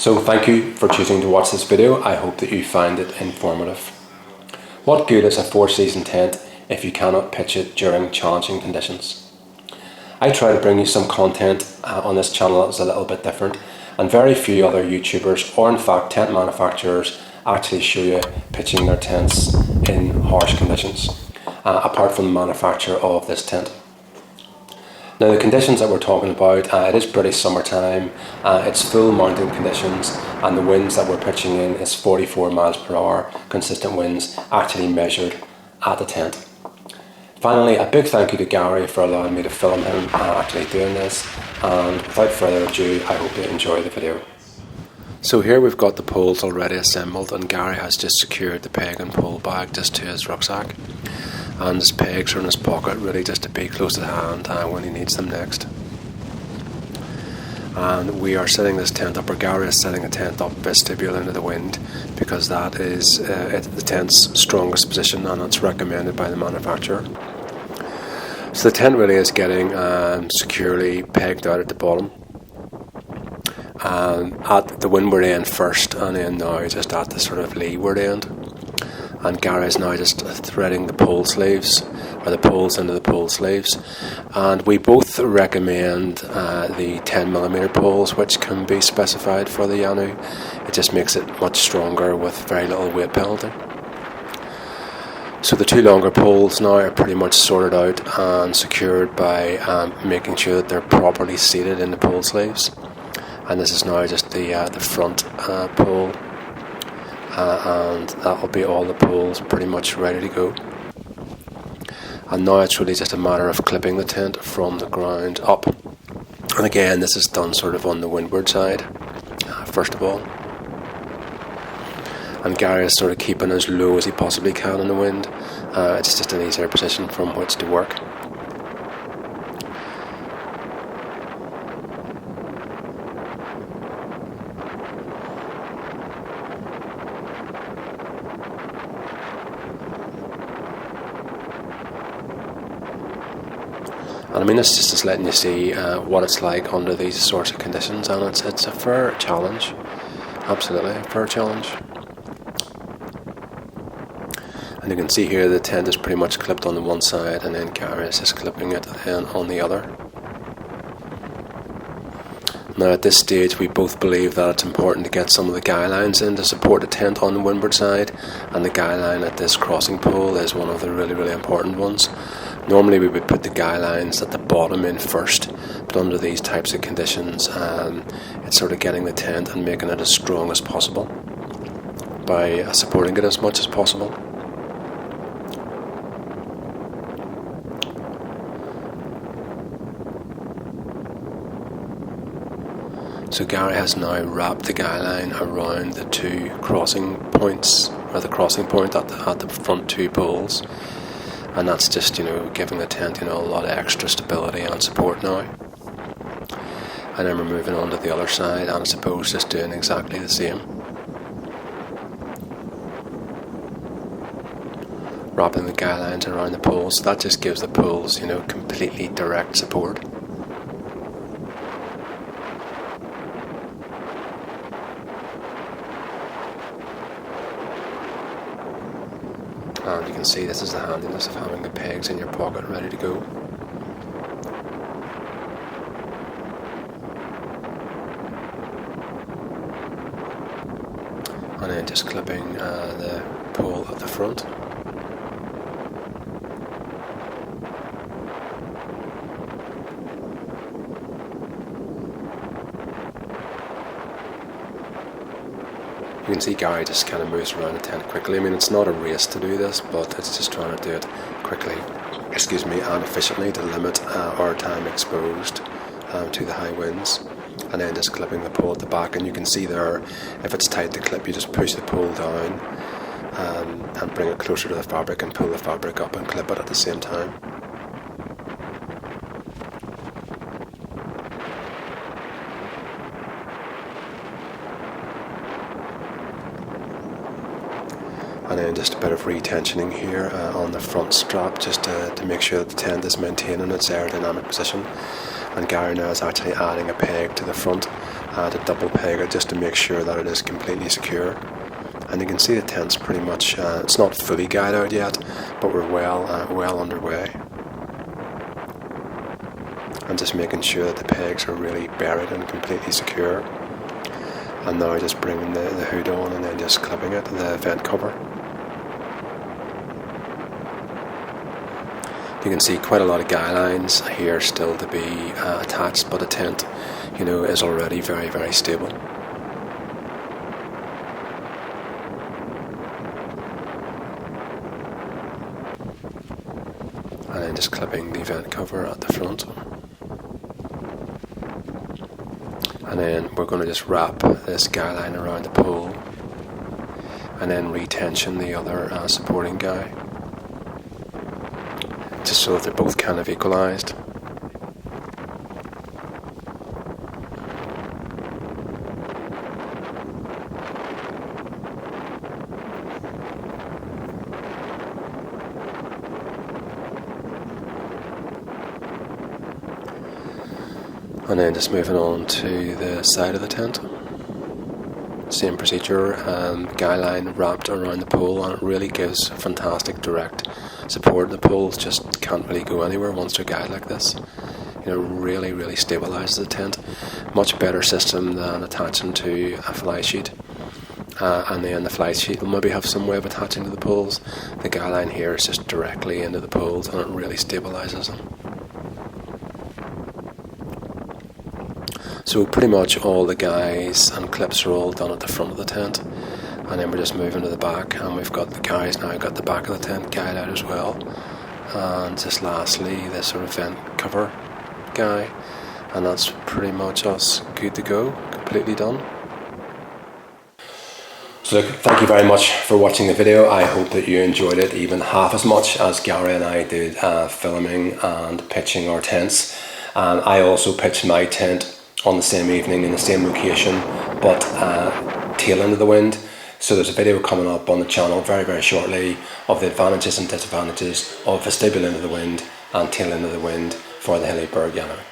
So thank you for choosing to watch this video. I hope that you find it informative. What good is a 4-season tent if you cannot pitch it during challenging conditions? I try to bring you some content on this channel that is a little bit different, and very few other YouTubers or in fact tent manufacturers actually show you pitching their tents in harsh conditions, apart from the manufacturer of this tent. Now the conditions that we're talking about, it is British summertime, it's full mountain conditions, and the winds that we're pitching in is 44 miles per hour, consistent winds actually measured at the tent. Finally, a big thank you to Gary for allowing me to film him actually doing this, and without further ado, I hope you enjoy the video. So here we've got the poles already assembled, and Gary has just secured the peg and pole bag just to his rucksack. And his pegs are in his pocket, really just to be close at hand when he needs them next. And we are setting this tent up, or Gary is setting a tent up vestibule into the wind, because that is the tent's strongest position, and it's recommended by the manufacturer. So the tent really is getting securely pegged out at the bottom. At the windward end first, and then now just at the sort of leeward end. And Gary is now just threading the pole sleeves, or the poles into the pole sleeves. And we both recommend the 10mm poles, which can be specified for the Jannu. It just makes it much stronger with very little weight penalty. So the two longer poles now are pretty much sorted out and secured by making sure that they're properly seated in the pole sleeves. And this is now just the front pole. And that will be all the poles pretty much ready to go. And now it's really just a matter of clipping the tent from the ground up. And again, this is done sort of on the windward side, first of all. And Gary is sort of keeping as low as he possibly can in the wind. It's just an easier position from which to work. And I mean, it's just letting you see what it's like under these sorts of conditions, and it's a fair challenge, absolutely a fair challenge. And you can see here the tent is pretty much clipped on the one side, and then Gary is just clipping it then on the other. Now at this stage we both believe that it's important to get some of the guy lines in to support the tent on the windward side, and the guy line at this crossing pole is one of the really important ones. Normally we would put the guy lines at the bottom in first, but under these types of conditions it's sort of getting the tent and making it as strong as possible by supporting it as much as possible. So Gary has now wrapped the guy line around the two crossing points, or the crossing point at the front two poles. And that's just, giving the tent, a lot of extra stability and support now. And then we're moving on to the other side, and I suppose just doing exactly the same. Wrapping the guy lines around the poles, that just gives the poles, completely direct support. And you can see this is the handiness of having the pegs in your pocket ready to go. And then just clipping the pole at the front. You can see Gary just kind of moves around the tent quickly. I mean, it's not a race to do this, but it's just trying to do it quickly, and efficiently to limit our time exposed to the high winds. And then just clipping the pole at the back, and you can see there, if it's tight to clip, you just push the pole down and bring it closer to the fabric and pull the fabric up and clip it at the same time. And then just a bit of retensioning here on the front strap, just to make sure that the tent is maintaining its aerodynamic position. And Gary now is actually adding a peg to the front to double peg it just to make sure that it is completely secure. And you can see the tent's pretty much, it's not fully guyed out yet, but we're well underway. And just making sure that the pegs are really buried and completely secure. And now just bringing the hood on and then just clipping it, the vent cover. You can see quite a lot of guy lines here still to be attached, but the tent, is already very, very stable. And then just clipping the vent cover at the front. And then we're going to just wrap this guy line around the pole and then retension the other supporting guy, just so that they're both kind of equalised. And then just moving on to the side of the tent. Same procedure, guy line wrapped around the pole, and it really gives fantastic direct support. The poles just can't really go anywhere once they're guyed like this. Really, really stabilises the tent. Much better system than attaching to a fly sheet. And then the fly sheet will maybe have some way of attaching to the poles. The guy line here is just directly into the poles, and it really stabilises them. So pretty much all the guys and clips are all done at the front of the tent, and then we're just moving to the back, and we've got the guys now got the back of the tent guyed out as well, and just lastly this sort of vent cover guy, and that's pretty much us good to go, completely done. So look, thank you very much for watching the video. I hope that you enjoyed it even half as much as Gary and I did filming and pitching our tents. I also pitched my tent on the same evening in the same location, but tail end of the wind. So there's a video coming up on the channel very, very shortly of the advantages and disadvantages of vestibule end of the wind and tail end of the wind for the Hilleberg Jannu.